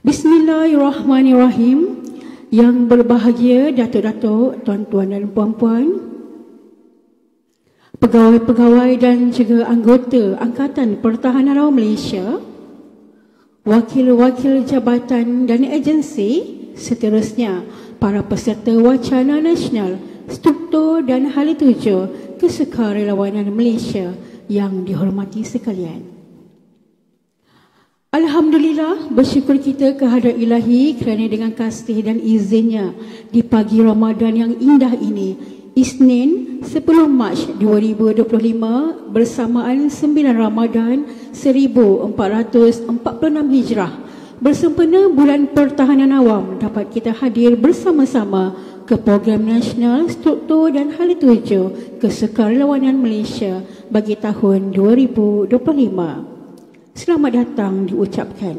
Bismillahirrahmanirrahim. Yang berbahagia datuk-datuk, tuan-tuan dan puan-puan, pegawai-pegawai dan juga anggota Angkatan Pertahanan Awam Malaysia, wakil-wakil jabatan dan agensi, seterusnya para peserta wacana nasional, struktur dan hala tuju kesukarelawanan Malaysia yang dihormati sekalian. Alhamdulillah, bersyukur kita kehadrat Ilahi kerana dengan kasih dan izinnya di pagi Ramadan yang indah ini, Isnin 10 Mac 2025 bersamaan 9 Ramadan 1446 Hijrah, bersempena Bulan Pertahanan Awam, dapat kita hadir bersama-sama ke program nasional struktur dan hala tuju kesukarelawanan Malaysia bagi tahun 2025. Selamat datang diucapkan.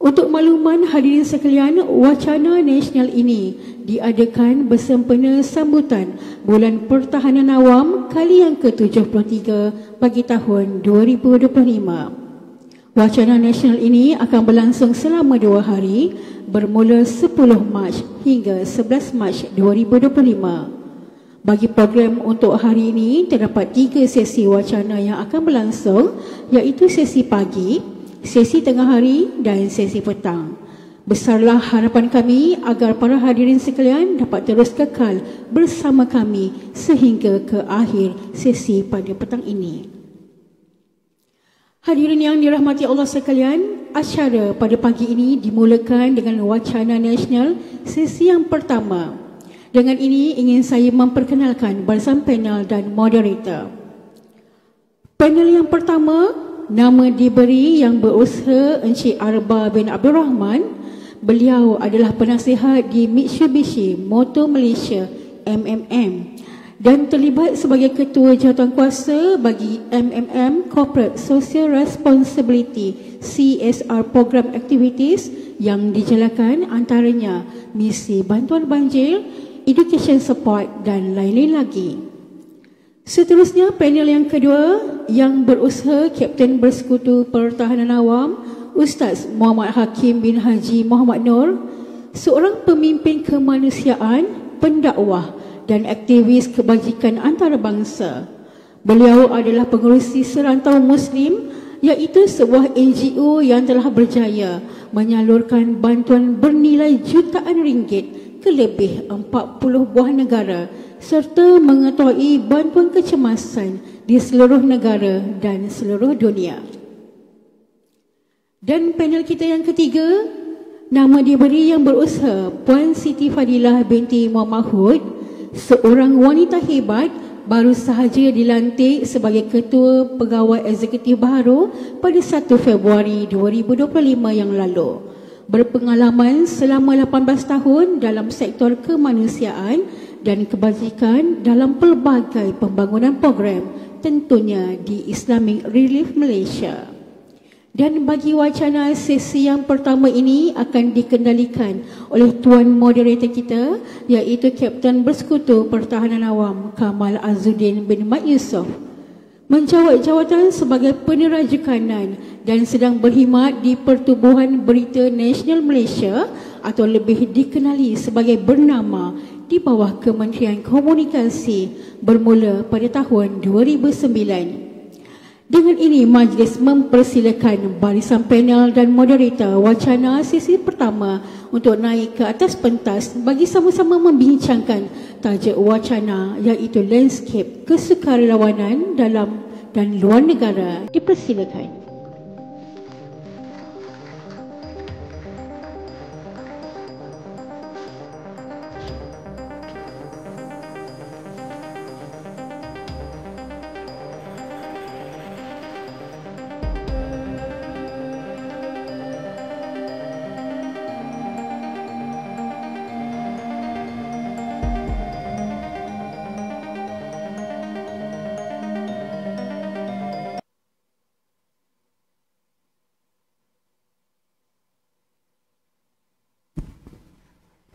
Untuk makluman hadirin sekalian, wacana nasional ini diadakan bersempena sambutan Bulan Pertahanan Awam kali yang ke-73 bagi tahun 2025. Wacana nasional ini akan berlangsung selama 2 hari, bermula 10 Mac hingga 11 Mac 2025. Bagi program untuk hari ini, terdapat 3 sesi wacana yang akan berlangsung, iaitu sesi pagi, sesi tengah hari dan sesi petang. Besarlah harapan kami agar para hadirin sekalian dapat terus kekal bersama kami sehingga ke akhir sesi pada petang ini. Hadirin yang dirahmati Allah sekalian, acara pada pagi ini dimulakan dengan wacana nasional sesi yang pertama. Dengan ini ingin saya memperkenalkan barisan panel dan moderator. Panel yang pertama, nama diberi yang berusaha Encik Arba bin Abdul Rahman. Beliau adalah penasihat di Mitsubishi Motor Malaysia MMM dan terlibat sebagai ketua jawatankuasa bagi MMM Corporate Social Responsibility CSR Program Activities yang dijalankan antaranya misi bantuan banjir, education support dan lain-lain lagi. Seterusnya, panel yang kedua yang berusaha Kapten Bersekutu Pertahanan Awam Ustaz Muhammad Hakim bin Haji Muhammad Nur, seorang pemimpin kemanusiaan, pendakwah dan aktivis kebajikan antarabangsa. Beliau adalah pengerusi Serantau Muslim, iaitu sebuah NGO yang telah berjaya menyalurkan bantuan bernilai jutaan ringgit ke lebih 40 buah negara serta mengetahui bantuan kecemasan di seluruh negara dan seluruh dunia. Dan panel kita yang ketiga, nama diberi yang berusaha Puan Siti Fadilah binti Muhammad Hud, seorang wanita hebat baru sahaja dilantik sebagai Ketua Pegawai Eksekutif baru pada 1 Februari 2025 yang lalu. Berpengalaman selama 18 tahun dalam sektor kemanusiaan dan kebajikan dalam pelbagai pembangunan program, tentunya di Islamic Relief Malaysia. Dan bagi wacana sesi yang pertama ini akan dikendalikan oleh Tuan Moderator kita, iaitu Kapten Bersekutu Pertahanan Awam Kamal Azzuddin bin Mat Yusof. Menjawat jawatan sebagai peneraja kanan dan sedang berkhidmat di Pertubuhan Berita Nasional Malaysia atau lebih dikenali sebagai bernama di bawah Kementerian Komunikasi bermula pada tahun 2009. Dengan ini, majlis mempersilakan barisan panel dan moderator wacana sesi pertama untuk naik ke atas pentas bagi sama-sama membincangkan tajuk wacana, iaitu landscape kesukarelawanan dalam dan luar negara. Dipersilakan.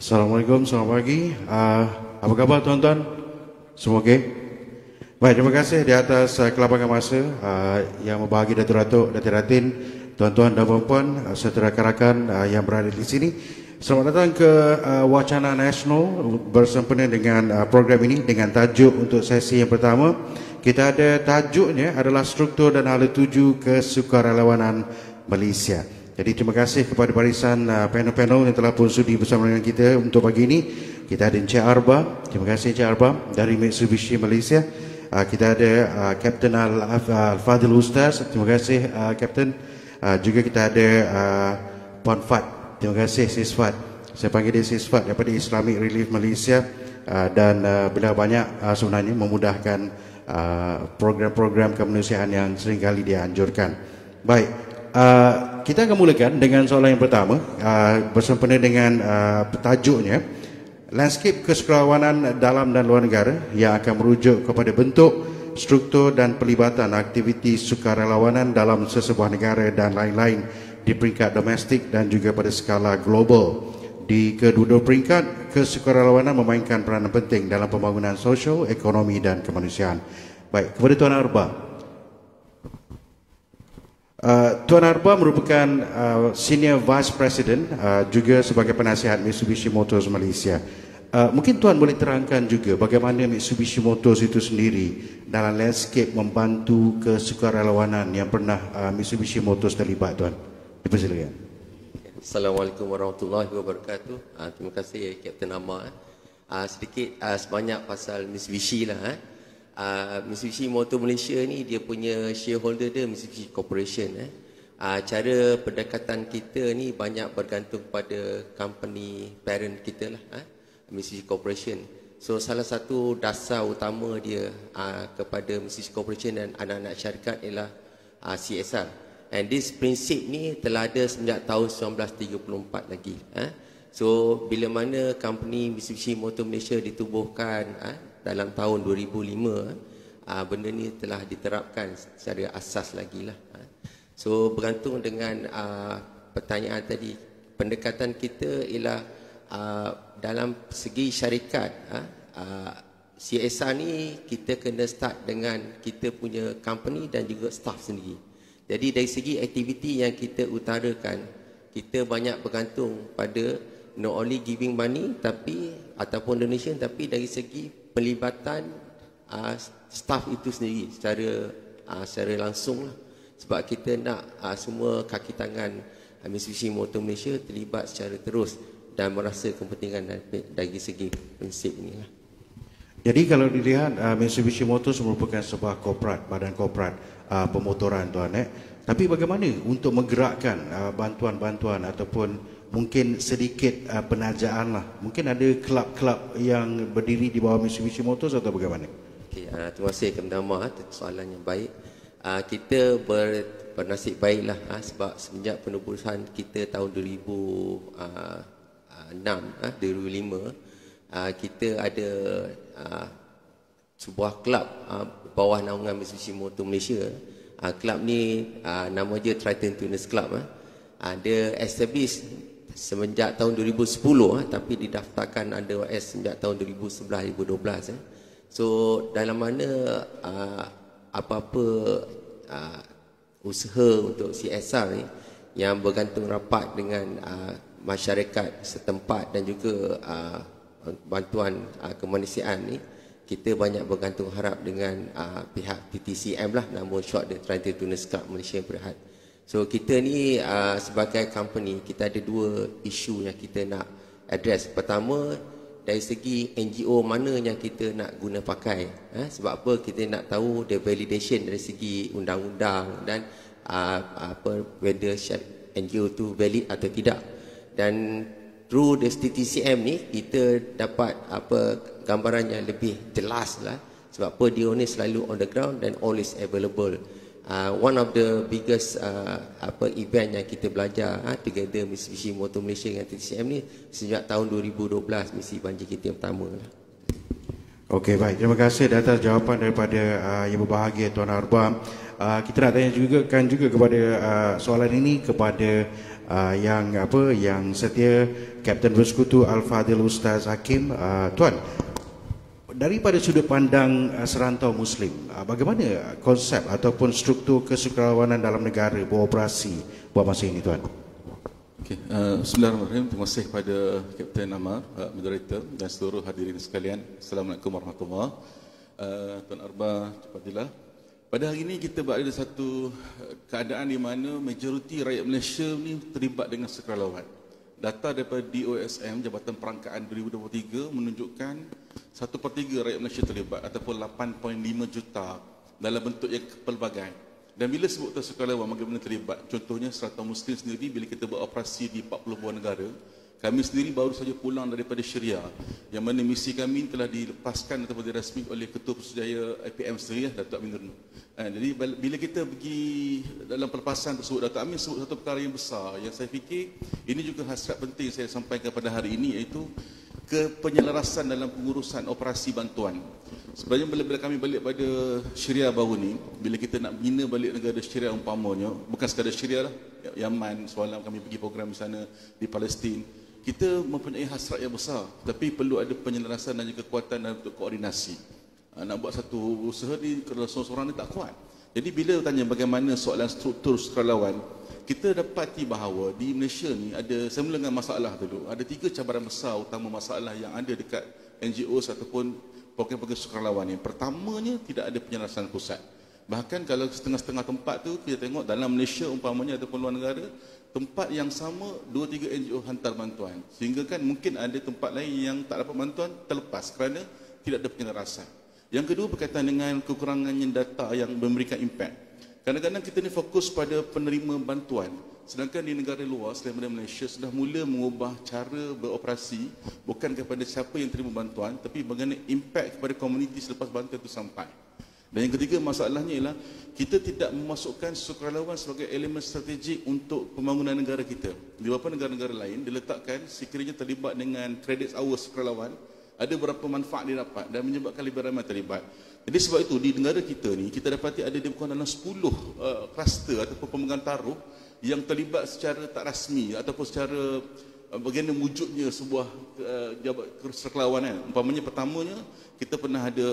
Assalamualaikum, selamat pagi. Apa khabar tuan-tuan? Semua okey? Baik, terima kasih di atas kelapangan masa yang membahagi Datuk-Datuk, Datin Ratin, tuan-tuan dan puan-puan serta rakan-rakan yang berada di sini. Selamat datang ke Wacana Nasional bersempena dengan program ini dengan tajuk untuk sesi yang pertama. Kita ada tajuknya adalah struktur dan hala tuju kesukarelawanan Malaysia. Jadi terima kasih kepada barisan panel-panel yang telah pun sudi bersama dengan kita untuk pagi ini. Kita ada Encik Arba, terima kasih Encik Arba dari Mitsubishi Malaysia. Kita ada Kapten Al-Fadhil Ustaz, terima kasih Kapten. Juga kita ada Puan Fat. Terima kasih Sis Fat. Saya panggil dia Sis Fat daripada Islamic Relief Malaysia dan beliau banyak sebenarnya memudahkan program-program kemanusiaan yang seringkali dia anjurkan. Baik, kita akan mulakan dengan soalan yang pertama bersempena dengan tajuknya landscape kesukarelawanan dalam dan luar negara yang akan merujuk kepada bentuk, struktur dan pelibatan aktiviti sukarelawanan dalam sesebuah negara dan lain-lain di peringkat domestik dan juga pada skala global. Di kedua-dua peringkat, kesukarelawanan memainkan peranan penting dalam pembangunan sosial, ekonomi dan kemanusiaan. Baik, kepada Tuan Arba. Tuan Arba merupakan Senior Vice President juga sebagai penasihat Mitsubishi Motors Malaysia. Mungkin Tuan boleh terangkan juga bagaimana Mitsubishi Motors itu sendiri dalam landscape membantu kesukarelawanan yang pernah Mitsubishi Motors terlibat, Tuan. Dipersilakan. Assalamualaikum warahmatullahi wabarakatuh. Terima kasih Kapten Amar. Sedikit sebanyak pasal Mitsubishi lah. Mitsubishi Motor Malaysia ni dia punya shareholder dia Mitsubishi Corporation. Cara pendekatan kita ni banyak bergantung pada company parent kita lah, Mitsubishi Corporation. So salah satu dasar utama dia kepada Mitsubishi Corporation dan anak-anak syarikat ialah CSR. And this prinsip ni telah ada sejak tahun 1934 lagi. So bila mana company Mitsubishi Motor Malaysia ditubuhkan dalam tahun 2005, benda ni telah diterapkan secara asas lagi lah. So bergantung dengan pertanyaan tadi, pendekatan kita ialah dalam segi syarikat, CSR ni kita kena start dengan kita punya company dan juga staff sendiri. Jadi dari segi aktiviti yang kita utarakan, kita banyak bergantung pada not only giving money tapi ataupun donation, tapi dari segi pelibatan staff itu sendiri secara langsung lah. Sebab kita nak semua kaki tangan Mitsubishi Motor Malaysia terlibat secara terus dan merasa kepentingan dari segi prinsip ini lah. Jadi kalau dilihat Mitsubishi Motors merupakan sebuah korporat, badan korporat pemotoran, Tuan. Tapi bagaimana untuk menggerakkan bantuan-bantuan ataupun mungkin sedikit penajaan lah. Mungkin ada kelab-kelab yang berdiri di bawah Mitsubishi Motors atau bagaimana? Okay, terima kasih Kapten Amar, soalan yang baik. Kita bernasib baiklah sebab semenjak penubusan kita tahun 2005, kita ada sebuah kelab bawah naungan Mitsubishi Motor Malaysia. Kelab ni nama dia Triton Tuners Club. Dia establish semenjak tahun 2010 tapi didaftarkan under OS sejak tahun 2011-2012. So dalam mana apa-apa usaha untuk CSR ni yang bergantung rapat dengan masyarakat setempat dan juga bantuan kemanusiaan ni, kita banyak bergantung harap dengan pihak TTCM lah, nama short dia Triton Tuners Club Malaysia Berhad. So kita ni sebagai company, kita ada dua isu yang kita nak address. Pertama, dari segi NGO mana yang kita nak guna pakai. Sebab apa? Kita nak tahu the validation dari segi undang-undang dan whether NGO tu valid atau tidak. Dan through the TTCM ni kita dapat gambaran yang lebih jelas lah. Sebab apa? Dia ni selalu on the ground dan always available. One of the biggest event yang kita belajar together Mitsubishi Motor Malaysia dengan TTCM ni sejak tahun 2012, misi banjir kita yang pertama lah. Okey, baik. Terima kasih atas jawapan daripada yang berbahagia Tuan Arba. Kita nak tanya juga kepada soalan ini kepada yang setia Kapten Bersekutu Al-Fadhil Ustaz Hakim. Tuan, daripada sudut pandang serantau Muslim, bagaimana konsep ataupun struktur kesukarelawanan dalam negara beroperasi buat masa ini, Tuan? Okay. Bismillahirrahmanirrahim. Terima kasih kepada Kapten Amar, moderator dan seluruh hadirin sekalian. Assalamualaikum warahmatullahi wabarakatuh. Tuan Arba, Cepatilah. Pada hari ini kita berada di satu keadaan di mana majoriti rakyat Malaysia ni terlibat dengan sukarelawan. Data daripada DOSM, Jabatan Perangkaan 2023 menunjukkan 1/3 rakyat Malaysia terlibat ataupun 8.5 juta dalam bentuk yang pelbagai. Dan bila sebut sukarelawan, bagaimana terlibat? Contohnya serantau Muslim sendiri, bila kita beroperasi di 40 buah negara, kami sendiri baru saja pulang daripada Syria, yang mana misi kami telah dilepaskan ataupun dirasmi oleh Ketua Pusjaya IPM sendiri, Datuk Amin Nurul. Jadi bila kita pergi dalam pelepasan tersebut, Datuk Amin sebut satu perkara yang besar yang saya fikir ini juga hasrat penting saya sampaikan pada hari ini, iaitu kepenyelarasan dalam pengurusan operasi bantuan. Sebenarnya bila kami balik pada Syria baru ni, bila kita nak bina balik negara Syria umpamanya, bukan sekadar Syria lah, Yaman, semalam kami pergi program di sana, di Palestin, kita mempunyai hasrat yang besar, tapi perlu ada penyelarasan dan juga kekuatan dan untuk koordinasi. Nak buat satu usaha ni, kalau seorang-seorang ni tak kuat. Jadi bila tanya bagaimana soalan struktur sukarelawan, kita dapati bahawa di Malaysia ni ada, saya mula dengan masalah dulu, ada 3 cabaran besar utama masalah yang ada dekat NGOs ataupun program-program sukarelawan ni. Pertamanya, tidak ada penyelarasan pusat. Bahkan kalau setengah-setengah tempat tu kita tengok dalam Malaysia umpamanya ataupun luar negara, tempat yang sama 2-3 NGO hantar bantuan, sehingga kan mungkin ada tempat lain yang tak dapat bantuan terlepas kerana tidak ada penyelarasan. Yang kedua berkaitan dengan kekurangannya data yang memberikan impak. Kadang-kadang kita ni fokus pada penerima bantuan, sedangkan di negara luar selain daripada Malaysia sudah mula mengubah cara beroperasi bukan kepada siapa yang terima bantuan, tapi bagaimana impak kepada komuniti selepas bantuan itu sampai. Dan yang ketiga masalahnya ialah kita tidak memasukkan sukarelawan sebagai elemen strategik untuk pembangunan negara kita. Di beberapa negara-negara lain diletakkan sekiranya terlibat dengan credit hour sukarelawan, ada berapa manfaat dia dapat dan menyebabkan lebih ramai terlibat. Jadi sebab itu di negara kita ni kita dapati ada lebih kurang dalam 10 kluster ataupun pemegang taruh yang terlibat secara tak rasmi ataupun secara bagaimana wujudnya sebuah sukarelawan kan. Umpamanya pertamanya kita pernah ada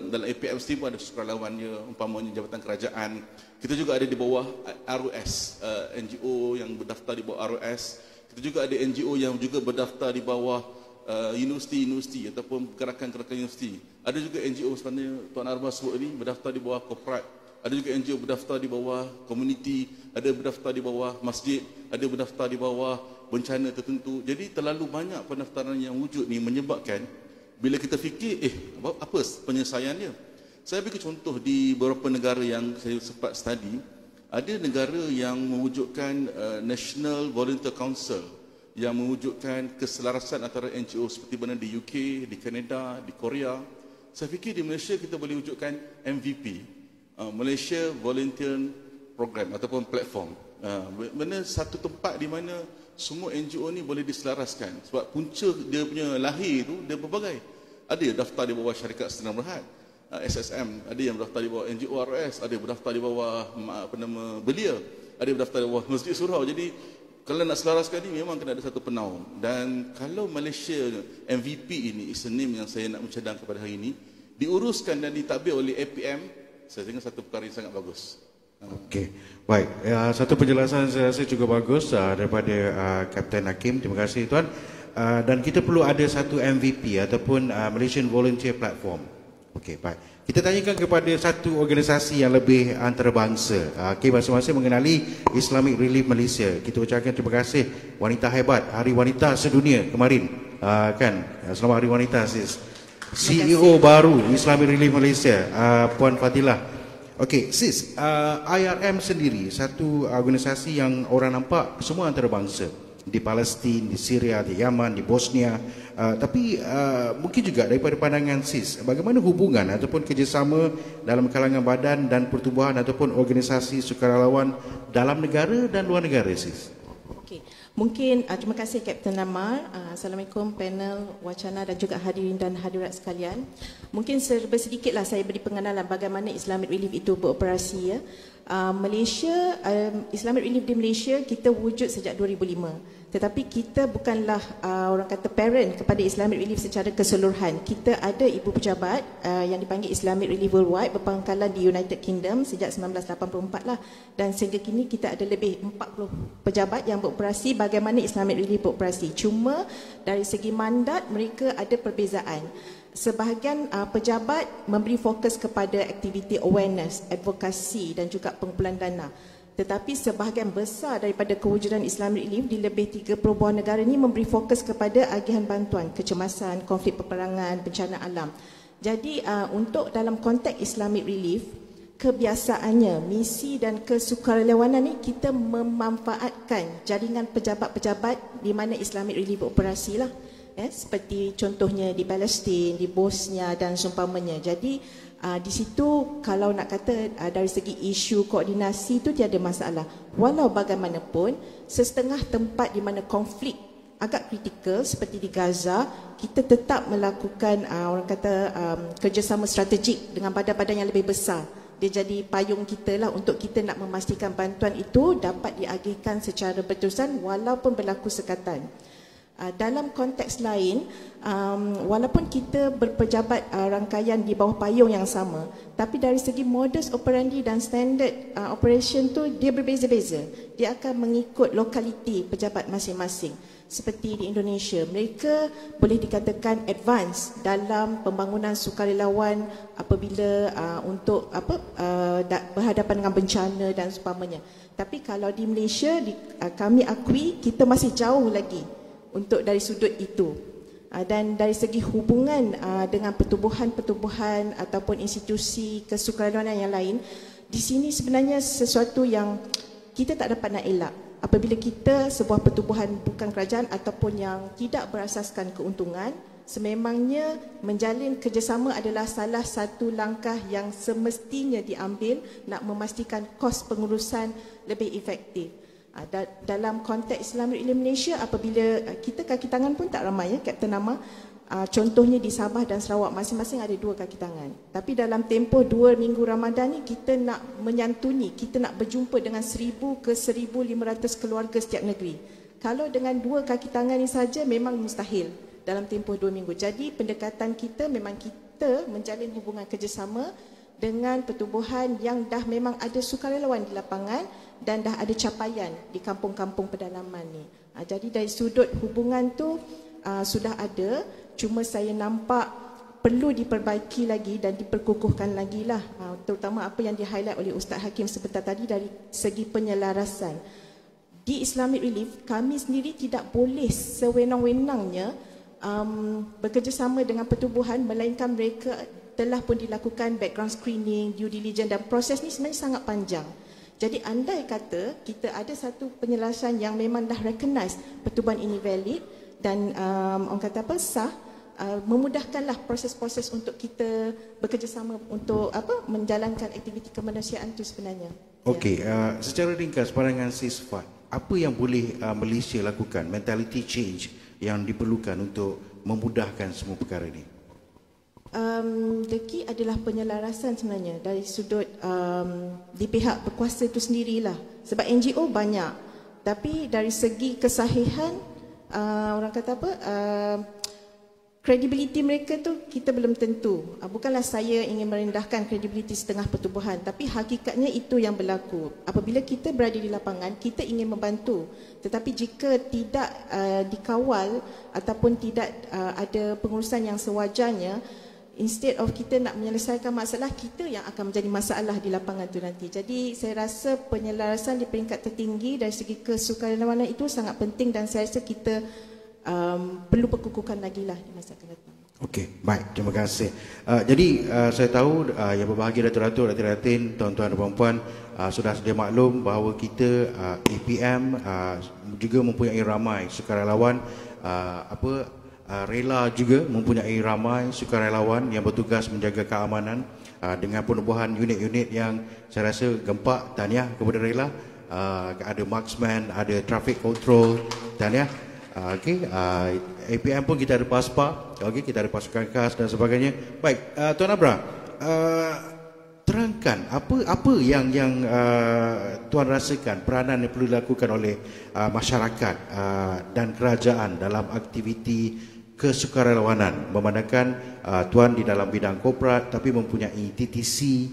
dalam APM sendiri pun ada sukarelawannya, umpamanya Jabatan Kerajaan. Kita juga ada di bawah ROS, NGO yang berdaftar di bawah ROS. Kita juga ada NGO yang juga berdaftar di bawah universiti-universiti ataupun gerakan-gerakan universiti. Ada juga NGO sebenarnya Tuan Arba sebut ini berdaftar di bawah korporat. Ada juga NGO berdaftar di bawah komuniti, ada berdaftar di bawah masjid, ada berdaftar di bawah bencana tertentu. Jadi terlalu banyak pendaftaran yang wujud ni menyebabkan bila kita fikir apa penyelesaiannya. Saya bagi contoh di beberapa negara yang saya sempat study, ada negara yang mewujudkan National Volunteer Council yang mewujudkan keselarasan antara NGO seperti mana di UK, di Kanada, di Korea. Saya fikir di Malaysia kita boleh wujudkan MVP, Malaysia Volunteer Program ataupun platform. Mana satu tempat di mana semua NGO ni boleh diselaraskan. Sebab punca dia punya lahir tu dia berbagai. Ada yang daftar di bawah syarikat Senam Berhad, SSM, ada yang berdaftar di bawah NGO RS, ada yang berdaftar di bawah Belia, ada yang berdaftar di bawah Masjid Surau. Jadi kalau nak selaraskan ni memang kena ada satu penaung. Dan kalau Malaysia MVP ini is a name yang saya nak mencadang kepada hari ini, diuruskan dan ditadbir oleh APM, saya dengar satu perkara yang sangat bagus. Okey, baik. Satu penjelasan saya rasa cukup bagus daripada Kapten Hakim. Terima kasih Tuan. Dan kita perlu ada satu MVP ataupun Malaysian Volunteer Platform. Okey, baik. Kita tanyakan kepada satu organisasi yang lebih antarabangsa. Okey, masing-masing mengenali Islamic Relief Malaysia. Kita ucapkan terima kasih wanita hebat Hari Wanita Sedunia kemarin. Kan? Selamat Hari Wanita sis. CEO baru Islamic Relief Malaysia, Puan Fatilah. Okey, sis, IRM sendiri satu organisasi yang orang nampak semua antarabangsa. Di Palestin, di Syria, di Yaman, di Bosnia. Tapi mungkin juga daripada pandangan sis, bagaimana hubungan ataupun kerjasama dalam kalangan badan dan pertubuhan ataupun organisasi sukarelawan dalam negara dan luar negara sis? Okey, mungkin terima kasih Kapten Amar. Assalamualaikum panel wacana dan juga hadirin dan hadirat sekalian. Mungkin sedikitlah saya beri pengenalan bagaimana Islamic Relief itu beroperasi ya. Malaysia, Islamic Relief di Malaysia kita wujud sejak 2005. Tetapi kita bukanlah orang kata parent kepada Islamic Relief secara keseluruhan. Kita ada ibu pejabat yang dipanggil Islamic Relief Worldwide berpangkalan di United Kingdom sejak 1984 lah. Dan sehingga kini kita ada lebih 40 pejabat yang beroperasi bagaimana Islamic Relief beroperasi. Cuma dari segi mandat mereka ada perbezaan. Sebahagian pejabat memberi fokus kepada aktiviti awareness, advokasi dan juga pengumpulan dana. Tetapi sebahagian besar daripada kewujudan Islamic Relief di lebih 30 buah negara ini memberi fokus kepada agihan bantuan, kecemasan, konflik peperangan, bencana alam. Jadi untuk dalam konteks Islamic Relief, kebiasaannya misi dan kesukarelawanan ini kita memanfaatkan jaringan pejabat-pejabat di mana Islamic Relief beroperasi lah. Seperti contohnya di Palestin, di Bosnia dan seumpamanya. Jadi di situ kalau nak kata dari segi isu koordinasi itu tiada masalah. Walau bagaimanapun sesetengah tempat di mana konflik agak kritikal seperti di Gaza, kita tetap melakukan orang kata kerjasama strategik dengan badan-badan yang lebih besar. Dia jadi payung kita lah untuk kita nak memastikan bantuan itu dapat diagihkan secara berterusan walaupun berlaku sekatan. Dalam konteks lain, walaupun kita berpejabat rangkaian di bawah payung yang sama, tapi dari segi modus operandi dan standard operation tu dia berbeza-beza. Dia akan mengikut lokaliti pejabat masing-masing. Seperti di Indonesia, mereka boleh dikatakan advance dalam pembangunan sukarelawan apabila untuk berhadapan dengan bencana dan seumpamanya. Tapi kalau di Malaysia, kami akui kita masih jauh lagi untuk dari sudut itu. Dan dari segi hubungan dengan pertubuhan-pertubuhan ataupun institusi kesukarelawanan yang lain, di sini sebenarnya sesuatu yang kita tak dapat nak elak. Apabila kita sebuah pertubuhan bukan kerajaan ataupun yang tidak berasaskan keuntungan, sememangnya menjalin kerjasama adalah salah satu langkah yang semestinya diambil nak memastikan kos pengurusan lebih efektif. Dalam konteks Islamic Relief Malaysia, apabila kita kaki tangan pun tak ramai Kapten Nama. Contohnya di Sabah dan Sarawak masing-masing ada 2 kaki tangan. Tapi dalam tempoh 2 minggu Ramadan ni kita nak menyantuni, kita nak berjumpa dengan 1000 ke 1500 keluarga setiap negeri. Kalau dengan 2 kaki tangan ni saja memang mustahil dalam tempoh 2 minggu. Jadi pendekatan kita memang kita menjalin hubungan kerjasama dengan pertubuhan yang dah memang ada sukarelawan di lapangan dan dah ada capaian di kampung-kampung pedalaman ni. Jadi dari sudut hubungan tu sudah ada, cuma saya nampak perlu diperbaiki lagi dan diperkukuhkan lagi lah. Terutama apa yang di-highlight oleh Ustaz Hakim sebentar tadi dari segi penyelarasan. Di Islamic Relief, kami sendiri tidak boleh sewenang-wenangnya bekerjasama dengan pertubuhan, melainkan mereka telah pun dilakukan background screening, due diligence, dan proses ni sebenarnya sangat panjang. Jadi andai kata kita ada satu penyelarasan yang memang dah recognize pertubuhan ini valid dan orang kata apa, sah, memudahkanlah proses-proses untuk kita bekerjasama untuk menjalankan aktiviti kemanusiaan itu sebenarnya. Okey, secara ringkas pandangan Sisfat, apa yang boleh Malaysia lakukan, mentality change yang diperlukan untuk memudahkan semua perkara ini? The key adalah penyelarasan sebenarnya dari sudut di pihak berkuasa itu sendirilah. Sebab NGO banyak, tapi dari segi kesahihan orang kata apa, kredibiliti mereka tu kita belum tentu. Bukanlah saya ingin merendahkan kredibiliti setengah pertubuhan, tapi hakikatnya itu yang berlaku. Apabila kita berada di lapangan, kita ingin membantu, tetapi jika tidak dikawal ataupun tidak ada pengurusan yang sewajarnya, instead of kita nak menyelesaikan masalah, kita yang akan menjadi masalah di lapangan tu nanti. Jadi saya rasa penyelarasan di peringkat tertinggi dari segi kesukarelawanan itu sangat penting dan saya rasa kita perlu perkukuhkan lagi lah di masa akan datang. Okey, baik, terima kasih. Jadi saya tahu yang berbahagia Datuk-Datuk, Datin, tuan-tuan dan puan-puan sudah sedia maklum bahawa kita APM juga mempunyai ramai sukarelawan rela juga mempunyai ramai sukarelawan yang bertugas menjaga keamanan dengan penubuhan unit-unit yang saya rasa gempak. Tahniah kepada rela. Ada marksman, ada traffic control, tahniah. APM pun kita ada PASPA, kita ada pasukan khas dan sebagainya. Baik, Tuan Abra, terangkan apa yang tuan rasakan peranan yang perlu dilakukan oleh masyarakat dan kerajaan dalam aktiviti kesukarelawanan, memandangkan tuan di dalam bidang korporat tapi mempunyai TTC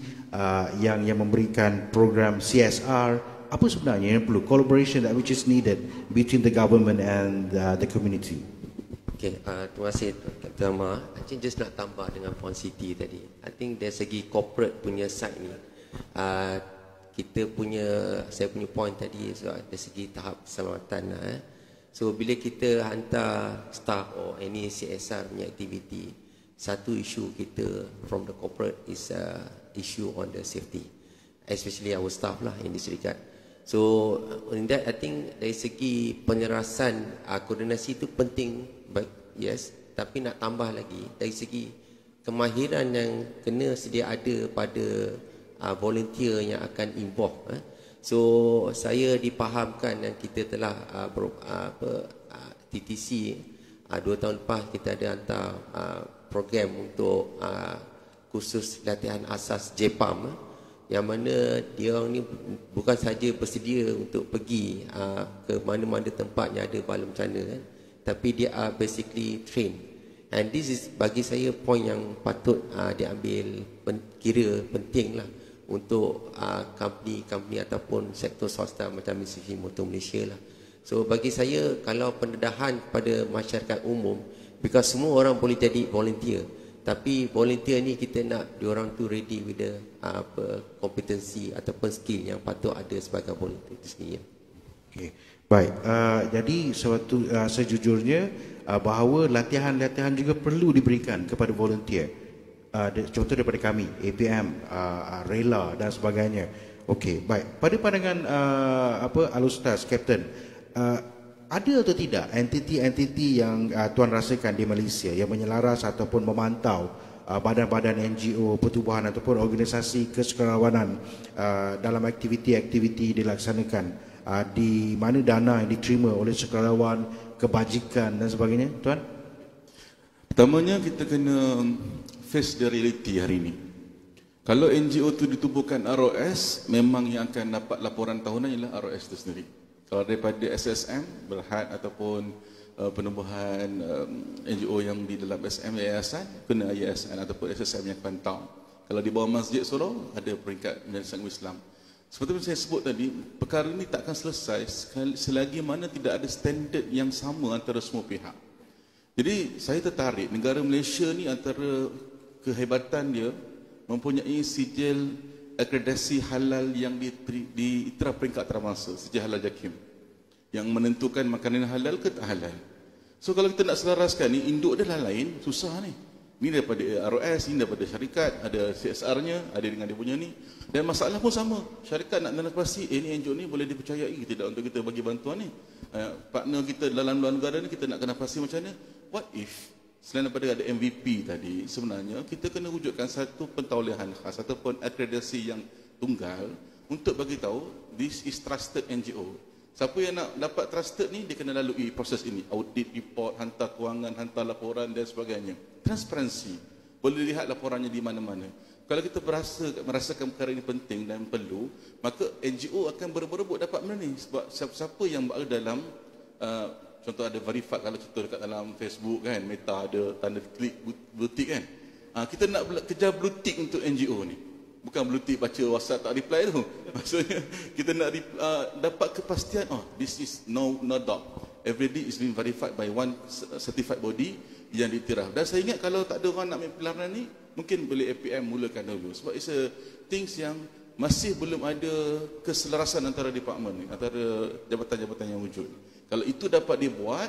yang memberikan program CSR. Apa sebenarnya yang perlu collaboration that which is needed between the government and the community? Okay, terima kasih Captain Amar. I think just nak tambah dengan Puan Siti tadi. I think dari segi corporate punya side ni, saya punya point tadi dari segi tahap keselamatan. So bila kita hantar staff or any CSR punya aktiviti, satu isu kita from the corporate is issue on the safety, especially our staff lah in this regard. So in that, I think dari segi penyerasan koordinasi itu penting, but yes, tapi nak tambah lagi dari segi kemahiran yang kena sedia ada pada volunteer yang akan involve. So saya dipahamkan dan kita telah TTC 2 tahun lepas kita ada hantar program untuk khusus latihan asas JPAM, yang mana dia orang ni bukan saja bersedia untuk pergi ke mana-mana tempat yang ada bala bencana kan, tapi dia basically train. And this is bagi saya point yang patut diambil kira penting lah untuk company ataupun sektor swasta macam Mitsubishi Motor Malaysia lah. So bagi saya, kalau pendedahan kepada masyarakat umum, because semua orang boleh jadi volunteer, tapi volunteer ni kita nak diorang tu ready with the kompetensi ataupun skill yang patut ada sebagai volunteer itu sendiri. Okay. Baik, jadi sejujurnya bahawa latihan-latihan juga perlu diberikan kepada volunteer. Contoh daripada kami, APM, Rela dan sebagainya. Okey, baik. Pada pandangan Al-Ustaz, Kapten, ada atau tidak entiti-entiti yang tuan rasakan di Malaysia yang menyelaras ataupun memantau badan-badan NGO, pertubuhan ataupun organisasi kesukarelawanan dalam aktiviti-aktiviti dilaksanakan, di mana dana yang diterima oleh sukarelawan, kebajikan dan sebagainya, tuan? Pertamanya kita kena face the reality hari ini. Kalau NGO itu ditubuhkan ROS, memang yang akan dapat laporan tahunan ialah ROS itu sendiri. Kalau daripada SSM, Berhad ataupun penubuhan NGO yang di dalam SM yayasan, kena yayasan ataupun SSM yang pantau. Kalau di bawah Masjid Surau, ada peringkat Majelis Islam. Seperti yang saya sebut tadi, perkara ini tak akan selesai selagi mana tidak ada standard yang sama antara semua pihak. Jadi saya tertarik, negara Malaysia ni antara kehebatan dia mempunyai sijil akreditasi halal yang diiktiraf peringkat terbangsa, sijil halal JAKIM, yang menentukan makanan halal ke tak halal. So kalau kita nak selaraskan ni, induk dia lah lain, susah ni. Ni daripada ROS, ini daripada syarikat, ada CSR-nya, ada dengan dia punya ni. Dan masalah pun sama, syarikat nak pasti ni NGO ni boleh dipercayai tidak untuk kita bagi bantuan ni. Partner kita dalam luar negara ni, kita nak kena pasti macam mana. What if selain daripada ada MVP tadi, sebenarnya kita kena wujudkan satu pentaulihan khas ataupun akreditasi yang tunggal untuk bagi tahu this is trusted NGO. Siapa yang nak dapat trusted ni, dia kena lalui proses ini, audit report, hantar kewangan, hantar laporan dan sebagainya. Transparansi, boleh lihat laporannya di mana-mana. Kalau kita merasakan perkara ini penting dan perlu, maka NGO akan berebut-rebut dapat benda ni. Sebab siapa yang berada dalam contoh ada verified, kalau contoh dekat dalam Facebook kan, Meta ada tanda klik blue tick kan. Kita nak kejar blue tick untuk NGO ni. Bukan blue tick baca WhatsApp tak reply tu. Maksudnya kita nak dapat kepastian, this is no doubt. Everyday is being verified by one certified body yang diiktiraf. Dan saya ingat kalau tak ada orang nak ambil pelayanan ni, mungkin boleh APM mulakan dulu. Sebab it's a things yang masih belum ada keselarasan antara department ni, antara jabatan-jabatan yang wujud. Kalau itu dapat dibuat,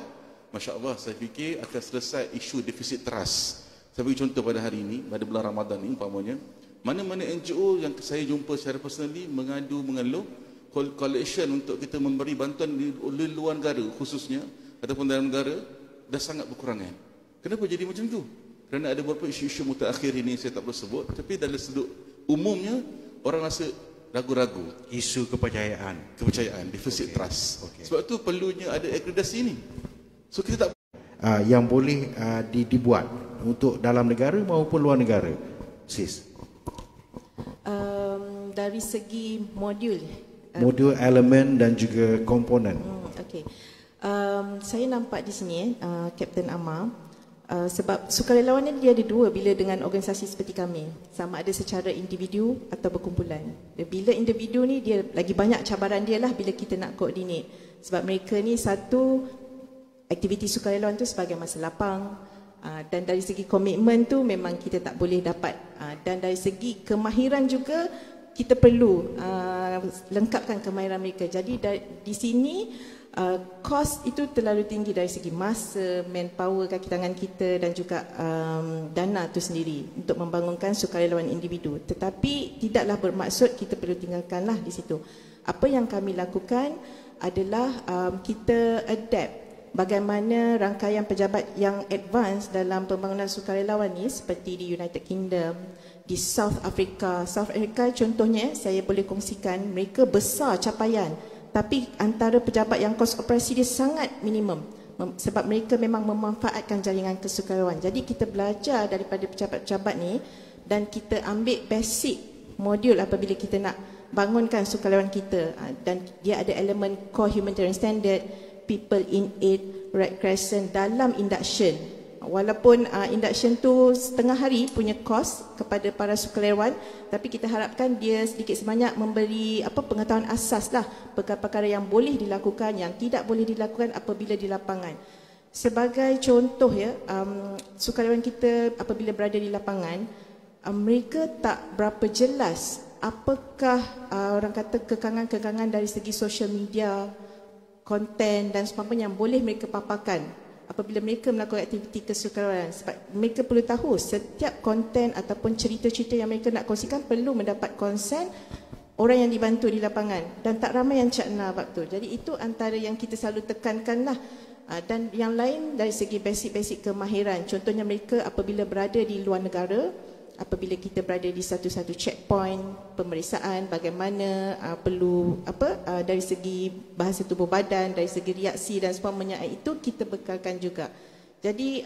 Masya Allah, saya fikir akan selesai isu defisit trust. Saya bagi contoh pada hari ini, pada bulan Ramadan ni umpamanya, mana-mana NGO yang saya jumpa secara personally mengeluh collection untuk kita memberi bantuan di luar negara khususnya ataupun dalam negara dah sangat berkurangan. Kenapa jadi macam tu? Kerana ada beberapa isu-isu mutakhir ini saya tak perlu sebut, tapi dalam sudut umumnya orang rasa ragu-ragu. Isu kepercayaan, defisit trust. Sebab tu perlunya ada akreditasi ini. So kita tak yang boleh dibuat untuk dalam negara maupun luar negara, sis. Dari segi modul, modul, elemen dan juga komponen. Okey. Saya nampak di sini Kapten Amar, sebab sukarelawan ni dia ada dua bila dengan organisasi seperti kami, sama ada secara individu atau berkumpulan. Bila individu ni dia lagi banyak cabaran dia lah bila kita nak koordinate, sebab mereka ni satu aktiviti sukarelawan tu sebagai masa lapang, dan dari segi komitmen tu memang kita tak boleh dapat, dan dari segi kemahiran juga kita perlu lengkapkan kemahiran mereka. Jadi di sini kos itu terlalu tinggi dari segi masa, manpower, kaki tangan kita dan juga dana itu sendiri untuk membangunkan sukarelawan individu. Tetapi tidaklah bermaksud kita perlu tinggalkanlah di situ. Apa yang kami lakukan adalah kita adapt bagaimana rangkaian pejabat yang advance dalam pembangunan sukarelawan ni, seperti di United Kingdom, di South Africa. South Africa contohnya saya boleh kongsikan, mereka besar capaian, tapi antara pejabat yang kos operasi dia sangat minimum, sebab mereka memang memanfaatkan jaringan kesukarelawan. Jadi kita belajar daripada pejabat-pejabat ni dan kita ambil basic modul apabila kita nak bangunkan sukarelawan kita, dan dia ada elemen core humanitarian standard, people in aid, Red Crescent dalam induction. Walaupun induction tu setengah hari punya kos kepada para sukarelawan, tapi kita harapkan dia sedikit sebanyak memberi pengetahuan asas lah, perkara-perkara yang boleh dilakukan, yang tidak boleh dilakukan apabila di lapangan. Sebagai contoh ya, sukarelawan kita apabila berada di lapangan, mereka tak berapa jelas apakah orang kata kekangan-kekangan dari segi social media, konten dan sebagainya yang boleh mereka paparkan apabila mereka melakukan aktiviti kesukarelawan. Sebab mereka perlu tahu setiap konten ataupun cerita-cerita yang mereka nak kongsikan perlu mendapat konsen orang yang dibantu di lapangan, dan tak ramai yang cakna bab tu. Jadi itu antara yang kita selalu tekankan lah. Dan yang lain dari segi basic-basic kemahiran, contohnya mereka apabila berada di luar negara, apabila kita berada di satu-satu checkpoint pemeriksaan, bagaimana perlu dari segi bahasa tubuh badan, dari segi reaksi dan sebagainya, itu kita bekalkan juga. Jadi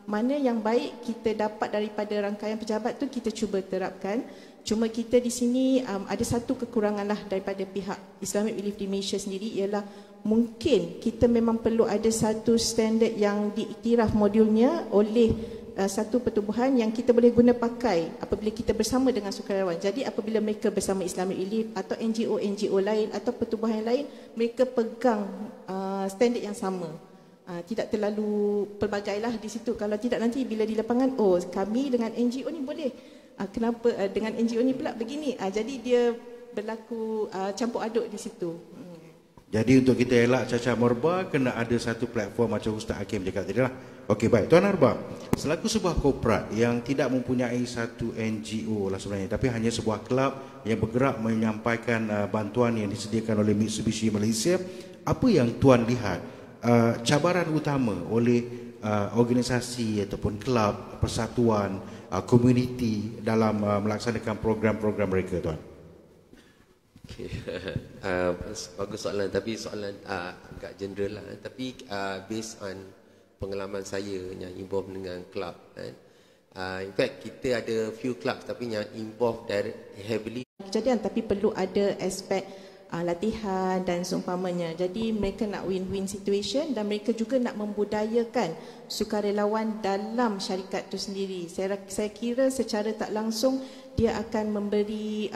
mana yang baik kita dapat daripada rangkaian pejabat tu kita cuba terapkan. Cuma kita di sini ada satu kekurangan lah daripada pihak Islamic Relief di Malaysia sendiri, ialah mungkin kita memang perlu ada satu standard yang diiktiraf modulnya oleh satu pertubuhan yang kita boleh guna pakai apabila kita bersama dengan sukarelawan. Jadi apabila mereka bersama Islamic Relief atau NGO lain atau pertubuhan lain, mereka pegang standard yang sama. Tidak terlalu pelbagailah di situ. Kalau tidak nanti bila di lapangan, oh kami dengan NGO ni boleh, kenapa dengan NGO ni pula begini. Jadi dia berlaku campur aduk di situ. Jadi untuk kita elak cacat morba, kena ada satu platform macam Ustaz Hakim cakap tadi lah. Okey, baik. Tuan Arba, selaku sebuah korporat yang tidak mempunyai satu NGO lah sebenarnya, tapi hanya sebuah kelab yang bergerak menyampaikan bantuan yang disediakan oleh Mitsubishi Malaysia, apa yang Tuan lihat cabaran utama oleh organisasi ataupun kelab, persatuan, komuniti dalam melaksanakan program-program mereka, Tuan? Okay. Bagus soalan, tapi soalan agak general lah. Tapi based on pengalaman saya yang involved dengan club kan. In fact kita ada few clubs tapi yang involved heavily kejadian, tapi perlu ada aspek latihan dan seumpamanya. Jadi mereka nak win-win situation dan mereka juga nak membudayakan sukarelawan dalam syarikat itu sendiri. Saya kira secara tak langsung dia akan memberi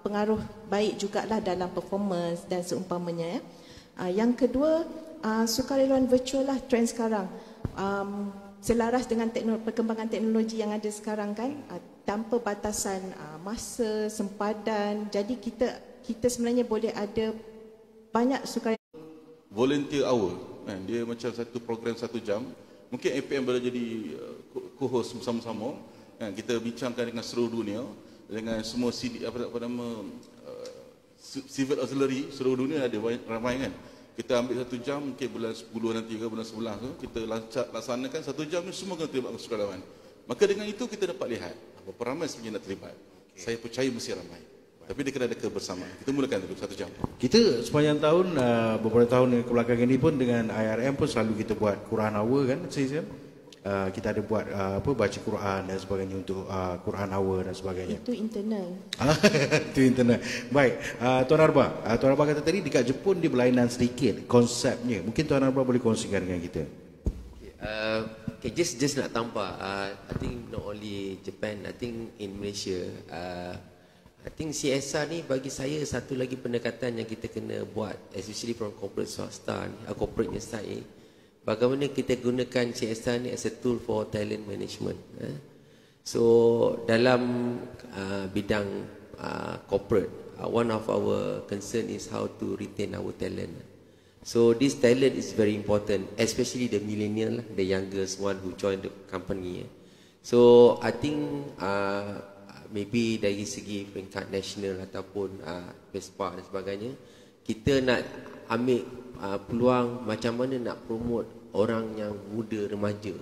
pengaruh baik jugalah dalam performance dan seumpamanya. Yang kedua, sukarelawan virtual lah trend sekarang. Selaras dengan perkembangan teknologi yang ada sekarang kan, tanpa batasan masa, sempadan. Jadi kita sebenarnya boleh ada banyak sukarelawan. Volunteer hour, dia macam satu program 1 jam. Mungkin APM boleh jadi co-host bersama-sama. Kita bincangkan dengan seluruh dunia, dengan semua civil auxiliary seluruh dunia, ada ramai kan. Kita ambil 1 jam, mungkin bulan 10 nanti ke bulan 11 tu, kita laksanakan 1 jam ni semua kena terlibat sukarelawan. Maka dengan itu kita dapat lihat berapa ramai sebenarnya nak terlibat. Saya percaya mesti ramai. Tapi dia kena ada kebersamaan. Kita mulakan dulu 1 jam. Kita sepanjang tahun, beberapa tahun kebelakangan ini pun dengan IRM pun selalu kita buat Quran Hour kan, Cik Siam? kita ada buat baca Quran dan sebagainya untuk Quran Hour dan sebagainya. Itu internal. Itu internal. Baik, Tuan Arba. Tuan Arba kata tadi dekat Jepun dia berlainan sedikit konsepnya. Mungkin Tuan Arba boleh kongsikan dengan kita. Okay, just nak tambah. I think not only Japan, I think in Malaysia, I think CSR ni bagi saya satu lagi pendekatan yang kita kena buat, especially from corporate swasta ni, corporate side. Bagaimana kita gunakan CSR ni as a tool for talent management. So dalam bidang corporate, one of our concern is how to retain our talent. So this talent is very important, especially the millennial, the youngest one who join the company. So I think maybe dari segi peringkat nasional ataupun PESPA dan sebagainya, kita nak ambil peluang macam mana nak promote orang yang muda remaja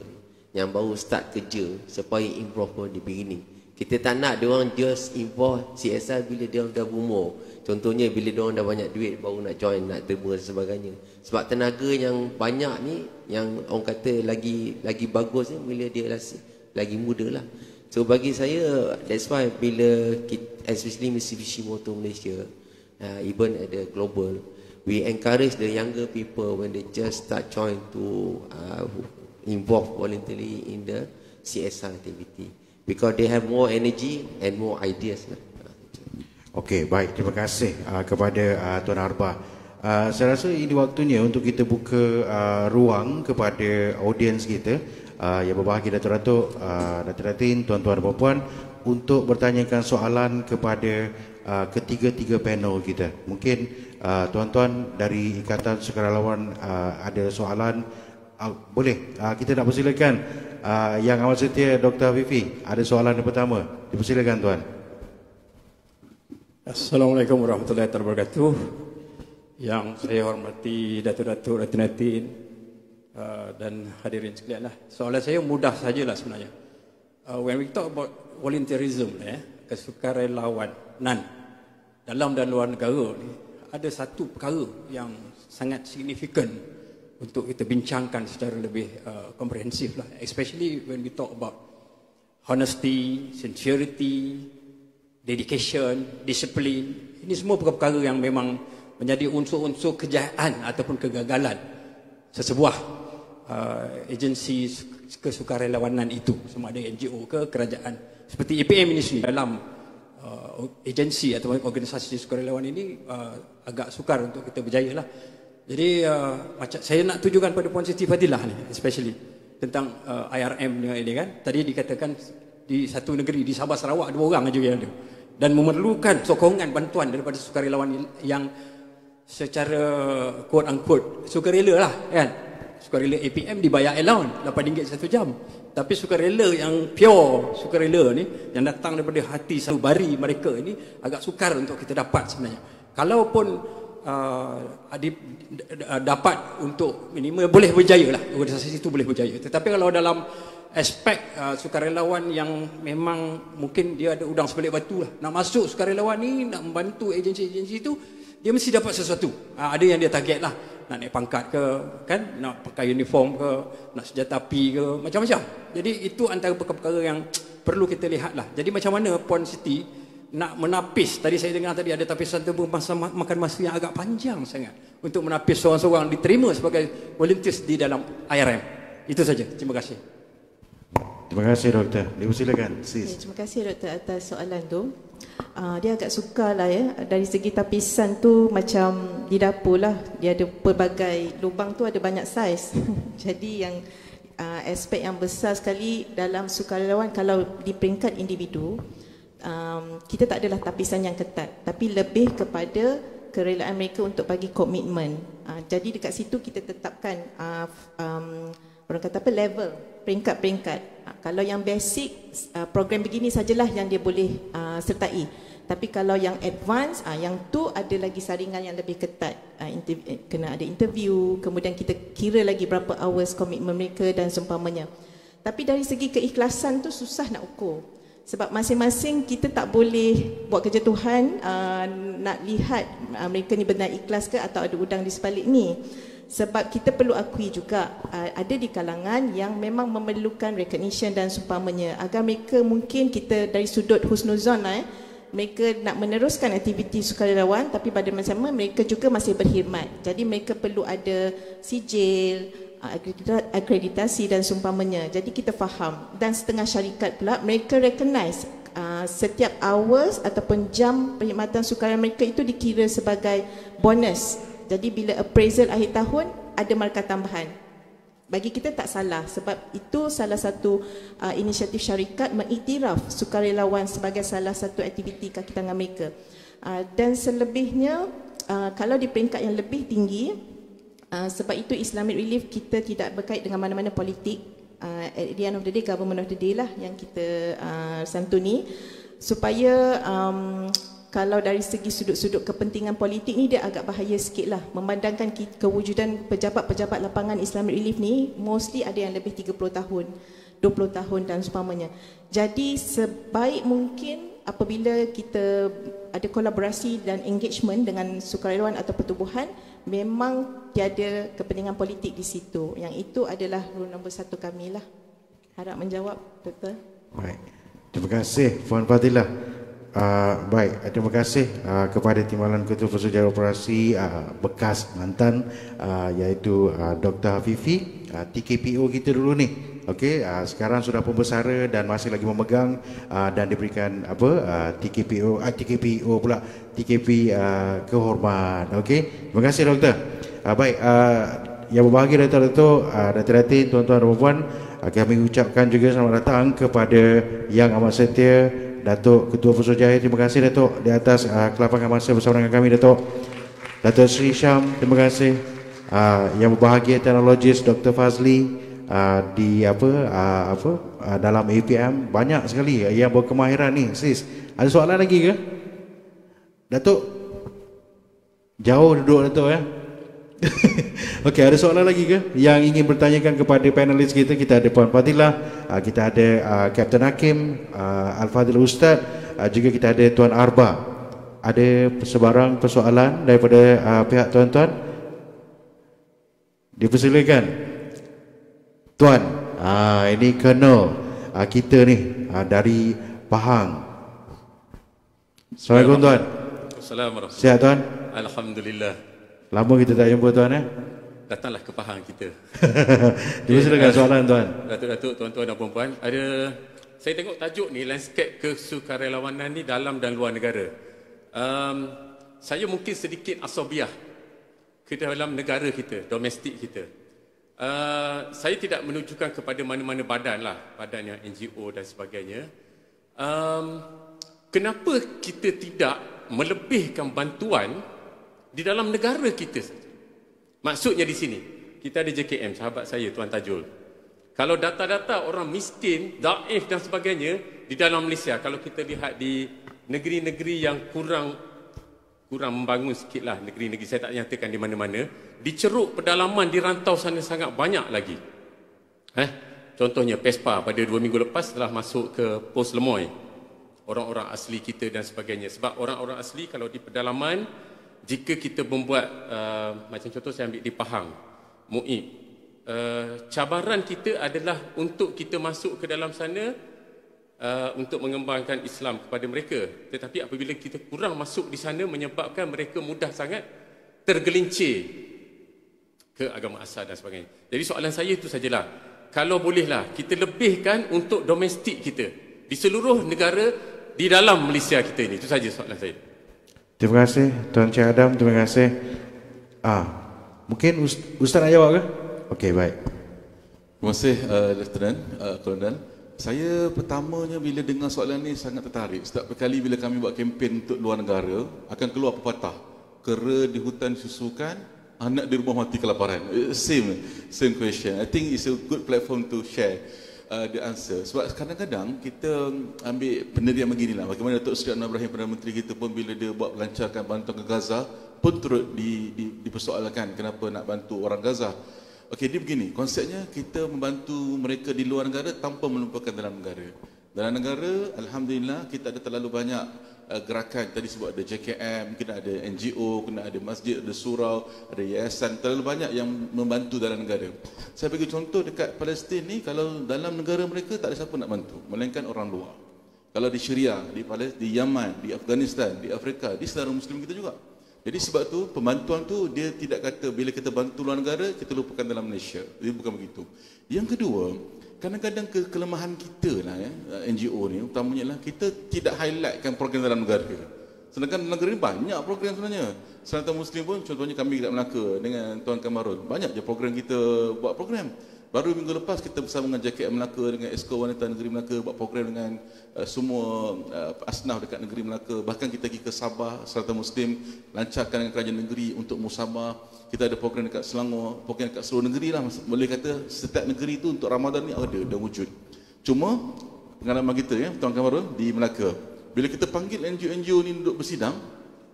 yang baru start kerja supaya improve from the beginning. Kita tak nak dia orang just involve CSR bila dia orang dah berumur. Contohnya bila dia orang dah banyak duit baru nak join, nak terima dan sebagainya. Sebab tenaga yang banyak ni, yang orang kata lagi bagus ni bila dia lagi muda lah. So bagi saya, that's why bila kita, especially Mitsubishi Motor Malaysia, even at the global, we encourage the younger people when they just start join to involve voluntarily in the CSR activity. Because they have more energy and more ideas. Okey, baik. Terima kasih kepada Tuan Arba. Saya rasa ini waktunya untuk kita buka ruang kepada audiens kita yang berbahagia, Datuk-Datuk, Datuk Datin, tuan-tuan dan puan-puan, untuk bertanyakan soalan kepada ketiga-tiga panel kita. Mungkin tuan-tuan dari Ikatan Sukarelawan ada soalan, boleh kita nak persilakan Yang Amat Setia Dr. Afifi. Ada soalan yang pertama, dipersilakan tuan. Assalamualaikum warahmatullahi wabarakatuh. Yang saya hormati Datuk-Datuk, Datin-Datin dan hadirin sekalian lah. Soalan saya mudah sajalah sebenarnya. When we talk about volunteerism, kesukarelawanan dalam dan luar negara ni, ada satu perkara yang sangat signifikan untuk kita bincangkan secara lebih komprehensif lah. Especially when we talk about honesty, sincerity, dedication, disiplin. Ini semua perkara-perkara yang memang menjadi unsur-unsur kejayaan ataupun kegagalan sesebuah agensi kesukarelawanan itu, sama ada NGO ke kerajaan. Seperti EPM ini sendiri dalam agensi atau organisasi sukarelawan ini agak sukar untuk kita berjaya lah. Jadi macam saya nak tujukan pada Puan Siti Fadilah ni, especially tentang IRM ini kan. Tadi dikatakan di satu negeri di Sabah Sarawak 2 orang aja yang ada, dan memerlukan sokongan bantuan daripada sukarelawan yang secara quote unquote sukarela lah kan. Sukarela APM dibayar allowance RM8 1 jam. Tapi sukarela yang pure sukarela ni, yang datang daripada hati sanubari mereka ini, agak sukar untuk kita dapat sebenarnya. Kalaupun dapat untuk minimal boleh berjaya lah, organisasi itu boleh berjaya. Tetapi kalau dalam aspek sukarelawan yang memang mungkin dia ada udang sebalik batu lah, nak masuk sukarelawan ni, nak membantu agensi-agensi itu, dia mesti dapat sesuatu. Ada yang dia target lah, nak naik pangkat ke, kan, nak pakai uniform ke, nak senjata api ke, macam-macam. Jadi itu antara perkara-perkara yang perlu kita lihat lah. Jadi macam mana Puan Siti nak menapis, tadi saya dengar tadi ada tapisan tubuh makan masa yang agak panjang sangat untuk menapis seorang-seorang diterima sebagai volunteers di dalam IRM. Itu saja. Terima kasih. Terima kasih doktor. Dipersilakan sis. Terima kasih doktor atas soalan tu. Dia agak sukar lah ya. Dari segi tapisan tu macam di dapur lah, dia ada pelbagai lubang tu, ada banyak saiz. Jadi yang aspek yang besar sekali dalam sukarelawan, kalau di peringkat individu, kita tak adalah tapisan yang ketat, tapi lebih kepada kerelaan mereka untuk bagi komitmen. Jadi dekat situ kita tetapkan orang kata apa, level, peringkat-peringkat. Kalau yang basic, program begini sajalah yang dia boleh sertai. Tapi kalau yang advance, yang tu ada lagi saringan yang lebih ketat. Kena ada interview, kemudian kita kira lagi berapa hours komitmen mereka dan seumpamanya. Tapi dari segi keikhlasan tu susah nak ukur. Sebab masing-masing kita tak boleh buat kerja Tuhan nak lihat mereka ni benar ikhlas ke atau ada udang di sebalik ni. Sebab kita perlu akui juga ada di kalangan yang memang memerlukan recognition dan seumpamanya, agar mereka mungkin kita dari sudut husnuzon mereka nak meneruskan aktiviti sukarelawan, tapi pada masa sama mereka juga masih berkhidmat. Jadi mereka perlu ada sijil, akreditasi dan seumpamanya. Jadi kita faham, dan setengah syarikat pula mereka recognize setiap hours ataupun jam perkhidmatan sukarelawan mereka itu dikira sebagai bonus. Jadi bila appraisal akhir tahun ada markah tambahan. Bagi kita tak salah, sebab itu salah satu inisiatif syarikat mengiktiraf sukarelawan sebagai salah satu aktiviti kaki tangan mereka. Dan selebihnya, kalau di peringkat yang lebih tinggi, sebab itu Islamic Relief kita tidak berkait dengan mana-mana politik. At the end of the day, government of the day lah yang kita santuni, supaya kalau dari segi sudut-sudut kepentingan politik ni dia agak bahaya sikit lah. Memandangkan kewujudan pejabat-pejabat lapangan Islamic Relief ni mostly ada yang lebih 30 tahun, 20 tahun dan seumpamanya. Jadi sebaik mungkin apabila kita ada kolaborasi dan engagement dengan sukarelawan atau pertubuhan, memang tiada kepentingan politik di situ. Yang itu adalah rule nombor 1 kami lah. Harap menjawab, Dr. Baik. Terima kasih Puan Fadilah. Baik, terima kasih kepada Timbalan Ketua Pesuruhjaya Operasi bekas mantan iaitu Dr. Hafifi, TKPO kita dulu ni. Okey, sekarang sudah pembesara dan masih lagi memegang dan diberikan TKPO pula, TKP kehormat. Okey, terima kasih Doktor. Baik, yang berbahagia Datuk-Datuk, Datin-Datin, tuan-tuan dan puan, kami ucapkan juga selamat datang kepada Yang Amat Setia Datuk Ketua Pesuruhjaya. Terima kasih Datuk di atas kelapangan masa bersama dengan kami Datuk. Datuk Sri Syam, terima kasih. Yang berbahagia teknologis Dr. Fazli di dalam APM, banyak sekali yang berkemahiran ni. Sis, ada soalan lagi ke? Datuk jauh duduk Datuk ya. Okey, ada soalan lagi ke yang ingin bertanyakan kepada panelis kita? Kita ada Puan Fadilah, kita ada Kapten Hakim, Al-Fadhil Ustaz, juga kita ada Tuan Arba. Ada sebarang persoalan daripada pihak tuan-tuan? Dipersilakan. Tuan, ini Colonel kita ni dari Pahang. Assalamualaikum Tuan. Assalamualaikum. Sihat Tuan? Alhamdulillah. Lama kita tak jumpa Tuan Datanglah ke Pahang kita. Dipersilakan soalan Tuan. Datuk-datuk, tuan-tuan dan puan-puan, saya tengok tajuk ni, landscape kesukarelawanan ni dalam dan luar negara. Saya mungkin sedikit asobiah ke dalam negara kita, domestik kita. Saya tidak menunjukkan kepada mana-mana badan lah, badan yang NGO dan sebagainya. Kenapa kita tidak melebihkan bantuan di dalam negara kita saja? Maksudnya di sini, kita ada JKM, sahabat saya Tuan Tajul. Kalau data-data orang miskin, daif dan sebagainya di dalam Malaysia, kalau kita lihat di negeri-negeri yang kurang membangun sikitlah, negeri-negeri saya tak nyatakan di mana-mana, diceruk pedalaman di rantau sana sangat banyak lagi. Contohnya PESPA pada 2 minggu lepas telah masuk ke Pos Lemoy, orang-orang asli kita dan sebagainya. Sebab orang-orang asli kalau di pedalaman, jika kita membuat macam contoh saya ambil di Pahang, Muib, cabaran kita adalah untuk kita masuk ke dalam sana untuk mengembangkan Islam kepada mereka. Tetapi apabila kita kurang masuk di sana, menyebabkan mereka mudah sangat tergelincir ke agama asal dan sebagainya. Jadi soalan saya itu sajalah, kalau bolehlah kita lebihkan untuk domestik kita di seluruh negara di dalam Malaysia kita ini. Itu saja soalan saya. Terima kasih Tuan Cik Adam, terima kasih. Mungkin Ustaz nak jawab ke? Okey, baik. Terima kasih Lieutenant Colonel. Saya pertamanya bila dengar soalan ni sangat tertarik. Setiap kali bila kami buat kempen untuk luar negara, akan keluar pepatah, kera di hutan susukan, anak di rumah mati kelaparan. Same question. I think it's a good platform to share the answer. Sebab kadang-kadang kita ambil pendirian beginilah. Bagaimana Datuk Seri Anwar Ibrahim Perdana Menteri kita pun bila dia buat melancarkan bantuan ke Gaza pun turut dipersoalkan kenapa nak bantu orang Gaza. Okey, dia begini, konsepnya kita membantu mereka di luar negara tanpa melupakan dalam negara. Dalam negara, alhamdulillah kita ada terlalu banyak gerakan. Tadi sebut ada JKM, mungkin ada NGO, kena ada masjid, ada surau, ada yayasan, terlalu banyak yang membantu dalam negara. Saya bagi contoh dekat Palestin ni, kalau dalam negara mereka tak ada siapa nak bantu, melainkan orang luar. Kalau di Syria, di Yaman, di Afghanistan, di Afrika, di saudara Muslim kita juga. Jadi sebab tu pembantuan tu dia tidak kata bila kita bantu luar negara kita lupakan dalam Malaysia. Dia bukan begitu. Yang kedua, kadang-kadang kelemahan kita lah NGO ni utamanya lah kita tidak highlightkan program dalam negara. Sedangkan dalam negara ni banyak program sebenarnya. Selatan Muslim pun contohnya kami dekat Melaka dengan Tuan Kamarul, banyak je program kita buat program. Baru minggu lepas kita bersama dengan JKM Melaka, dengan Esko Wanita Negeri Melaka buat program dengan semua asnaf dekat negeri Melaka. Bahkan kita pergi ke Sabah, Selatan Muslim, lancarkan dengan kerajaan negeri untuk musabah. Kita ada program dekat Selangor, program dekat seluruh negeri lah. Boleh kata setiap negeri tu untuk Ramadan ni ada wujud. Cuma pengalaman kita Tuan Kamarul di Melaka, bila kita panggil NGO ni duduk bersidang,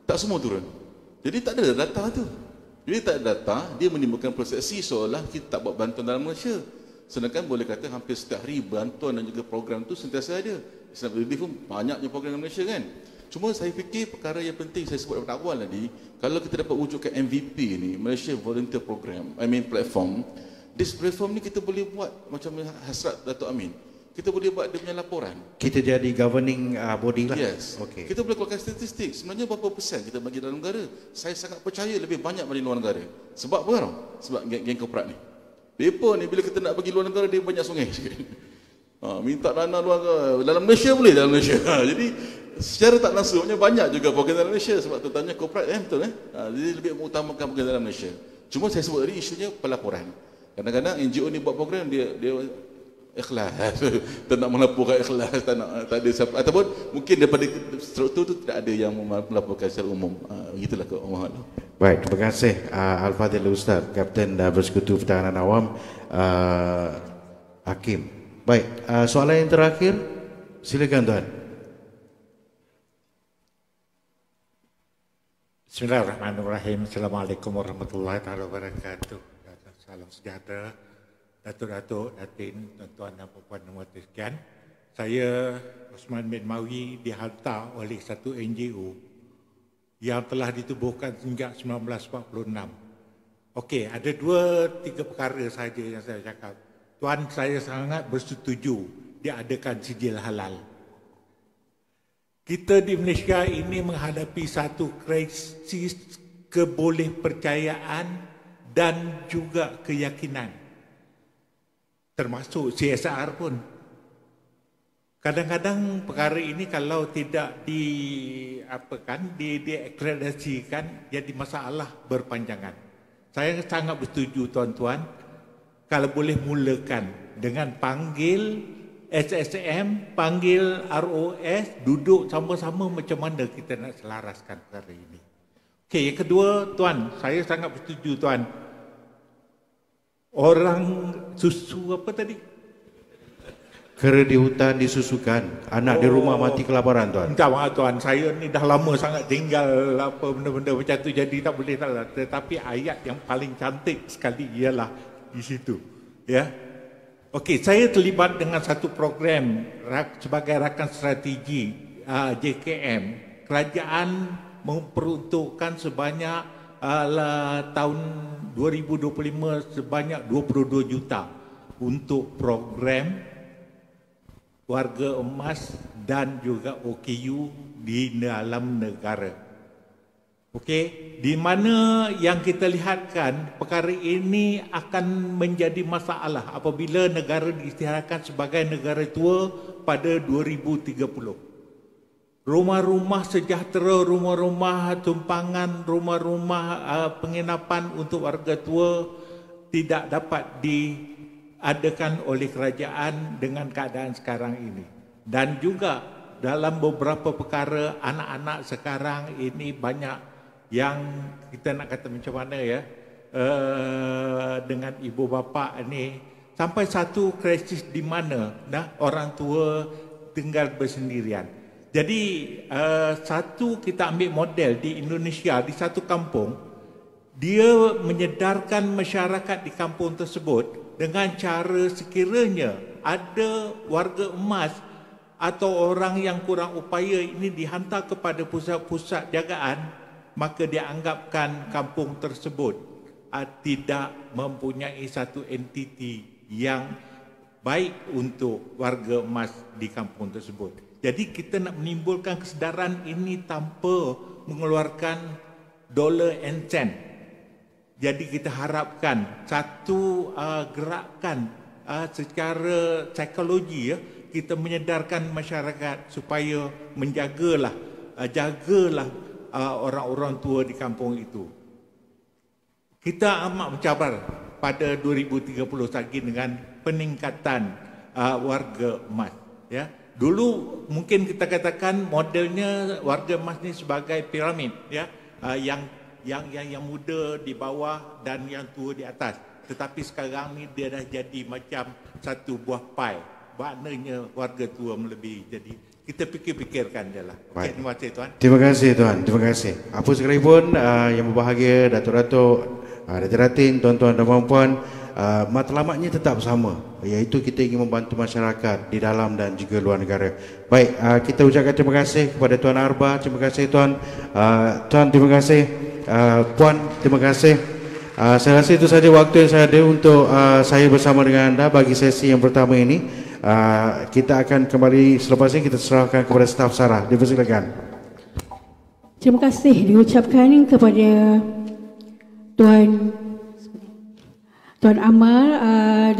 tak semua turun. Jadi tak ada data tu. Bila tak ada data, dia menimbulkan persepsi seolah kita tak buat bantuan dalam Malaysia. Sedangkan boleh kata hampir setiap hari bantuan dan juga program tu sentiasa ada. Islam Relief pun banyaknya program dalam Malaysia kan. Cuma saya fikir perkara yang penting saya sebut daripada awal tadi, kalau kita dapat wujudkan MVP ni, Malaysia Volunteer Program, platform, this platform ni kita boleh buat macam hasrat Datuk Amin. Kita boleh buat dia punya laporan. Kita jadi governing body lah. Yes. Okay. Kita boleh keluarkan statistik. Sebenarnya berapa persen kita bagi dalam negara? Saya sangat percaya lebih banyak bagi luar negara. Sebab apa tau? Sebab geng korporat ni. Mereka ni bila kita nak bagi luar negara, dia banyak sungai sikit. Minta dana luar negara. Dalam Malaysia boleh, dalam Malaysia. Jadi secara tak langsungnya banyak juga program dalam Malaysia. Sebab tu tanya korporat betul jadi lebih mengutamakan program dalam Malaysia. Cuma saya sebut tadi isunya pelaporan. Kadang-kadang NGO ni buat program dia ikhlas, tak nak melaporkan ikhlas, tak ada siapa, ataupun mungkin daripada struktur tu tidak ada yang melaporkan secara umum. Begitulah ke Allah. Baik, terima kasih Al-Fadhil Ustaz, Kapten Bersekutu Pertahanan Awam Hakim. Baik, soalan yang terakhir, silakan tuan. Bismillahirrahmanirrahim. Assalamualaikum warahmatullahi wabarakatuh. Salam sejahtera. Datuk-datuk, datin, tuan-tuan dan puan-puan yang sekalian. Saya Osman bin Mawi dihantar oleh satu NGO yang telah ditubuhkan sejak 1946. Okey, ada 2-3 perkara saja yang saya cakap. Tuan, saya sangat bersetuju diadakan sijil halal. Kita di Malaysia ini menghadapi satu krisis kebolehpercayaan dan juga keyakinan. Termasuk CSR pun. Kadang-kadang perkara ini kalau tidak diakreditasikan jadi masalah berpanjangan. Saya sangat bersetuju tuan-tuan kalau boleh mulakan dengan panggil SSM, panggil ROS, duduk sama-sama macam mana kita nak selaraskan perkara ini. Okey, yang kedua tuan, saya sangat bersetuju tuan. Orang susu apa tadi? Kera di hutan disusukan, anak di rumah mati kelaparan tuan. Minta maaf tuan, saya ni dah lama sangat tinggal apa benda-benda macam tu, jadi tak boleh salah. Tetapi ayat yang paling cantik sekali ialah di situ. Ya. Okey, saya terlibat dengan satu program sebagai rakan strategi JKM. Kerajaan memperuntukkan sebanyak tahun 2025 sebanyak 22 juta untuk program warga emas dan juga OKU di dalam negara. Okey, di mana yang kita lihatkan perkara ini akan menjadi masalah apabila negara diisytiharkan sebagai negara tua pada 2030. Rumah-rumah sejahtera, rumah-rumah tumpangan, rumah-rumah penginapan untuk warga tua tidak dapat diadakan oleh kerajaan dengan keadaan sekarang ini. Dan juga dalam beberapa perkara anak-anak sekarang ini banyak yang kita nak kata macam mana ya, dengan ibu bapa ini sampai satu krisis di mana orang tua tinggal bersendirian. Jadi satu kita ambil model di Indonesia, di satu kampung, dia menyedarkan masyarakat di kampung tersebut dengan cara sekiranya ada warga emas atau orang yang kurang upaya ini dihantar kepada pusat-pusat jagaan, maka dianggapkan kampung tersebut tidak mempunyai satu entiti yang baik untuk warga emas di kampung tersebut. Jadi kita nak menimbulkan kesedaran ini tanpa mengeluarkan dollar and cent. Jadi kita harapkan satu gerakan secara psikologi, kita menyedarkan masyarakat supaya jagalah orang-orang tua di kampung itu. Kita amat mencabar pada 2030 lagi dengan peningkatan warga emas. Ya, dulu mungkin kita katakan modelnya warga emas ni sebagai piramid, ya, yang muda di bawah dan yang tua di atas. Tetapi sekarang ni dia dah jadi macam satu buah pie. Maknanya warga tua melebihi. Jadi kita fikir-fikirkan je lah. Okay, terima kasih Tuan. Terima kasih Tuan. Terima kasih. Apa sekalipun yang berbahagia, Datuk-Datuk, Datin, tuan-tuan dan puan-puan, matlamatnya tetap sama, iaitu kita ingin membantu masyarakat di dalam dan juga luar negara. Baik, kita ucapkan terima kasih kepada Tuan Arba. Terima kasih Tuan. Tuan, terima kasih. Puan, terima kasih. Saya rasa itu saja waktu yang saya ada untuk saya bersama dengan anda bagi sesi yang pertama ini. Kita akan kembali selepas ini, kita serahkan kepada staf Sarah. Dipersilakan. Terima kasih diucapkan kepada Tuan Amal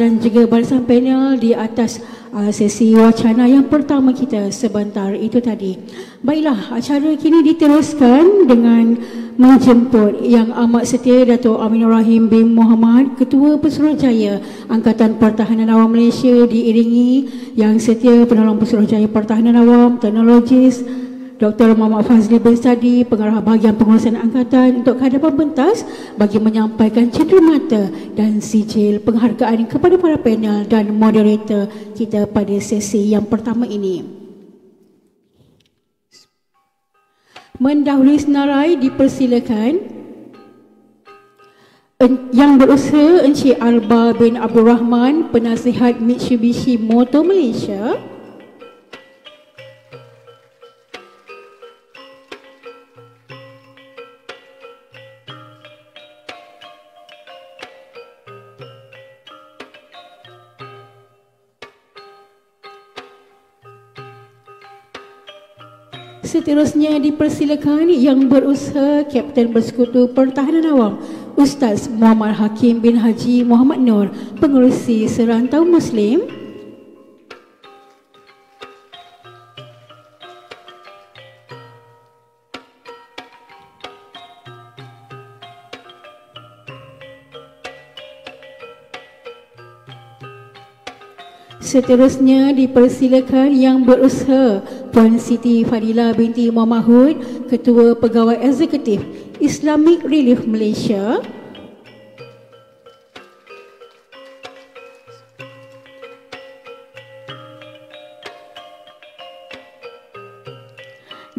dan juga barisan panel di atas sesi wacana yang pertama kita sebentar itu tadi. Baiklah, acara kini diteruskan dengan menjemput Yang Amat Setia Datuk Aminur Rahim bin Mohamad, Ketua Pesuruhjaya Angkatan Pertahanan Awam Malaysia, diiringi Yang Setia Penolong Pesuruhjaya Pertahanan Awam, Teknologis Dr. Muhammad Fazli bin Sadi, Pengarah Bahagian Pengurusan Angkatan, untuk kehadapan pentas bagi menyampaikan cenderamata dan sijil penghargaan kepada para panel dan moderator kita pada sesi yang pertama ini. Mendahului senarai dipersilakan Yang Berusaha Encik Arba bin Abdul Rahman, Penasihat Mitsubishi Motor Malaysia. Seterusnya dipersilakan Yang Berusaha Kapten Bersekutu Pertahanan Awam Ustaz Muhammad Hakim bin Haji Muhammad Nur, Pengerusi Serantau Muslim. Seterusnya dipersilakan Yang Berusaha Puan Siti Fadila binti Muhammad Hud, Ketua Pegawai Eksekutif Islamic Relief Malaysia.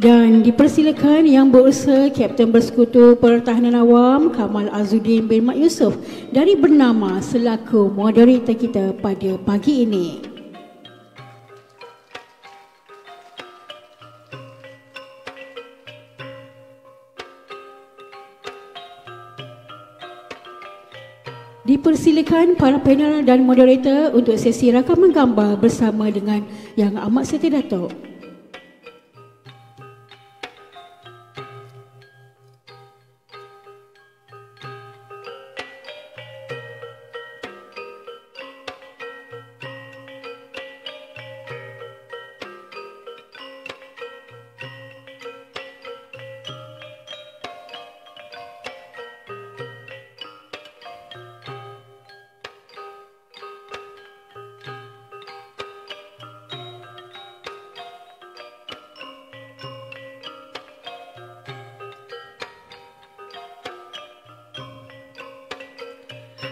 Dan dipersilakan Yang Berusaha Kapten Bersekutu Pertahanan Awam Kamal Azuddin bin Mat Yusof dari Bernama selaku moderator kita pada pagi ini. Dipersilakan para panel dan moderator untuk sesi rakaman gambar bersama dengan Yang Amat Setia Datuk.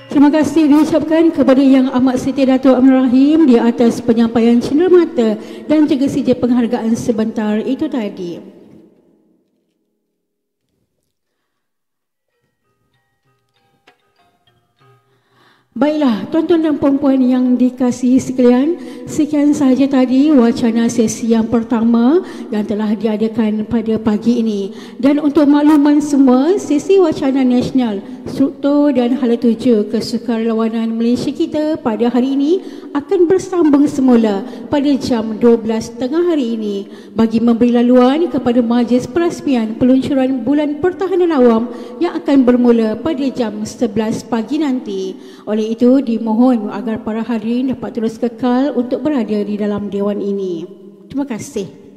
Terima kasih diucapkan kepada Yang Amat Setia Datuk Aminur Rahim di atas penyampaian cenderamata dan juga sijil penghargaan sebentar itu tadi. Baiklah, tuan-tuan dan puan-puan yang dikasihi sekalian, sekian sahaja tadi wacana sesi yang pertama yang telah diadakan pada pagi ini. Dan untuk makluman semua, sesi wacana nasional, struktur dan hala tuju kesukarelawanan Malaysia kita pada hari ini akan bersambung semula pada jam 12.30 hari ini bagi memberi laluan kepada majlis perasmian peluncuran Bulan Pertahanan Awam yang akan bermula pada jam 11 pagi nanti. Oleh itu, dimohon agar para hadirin dapat terus kekal untuk berada di dalam dewan ini. Terima kasih.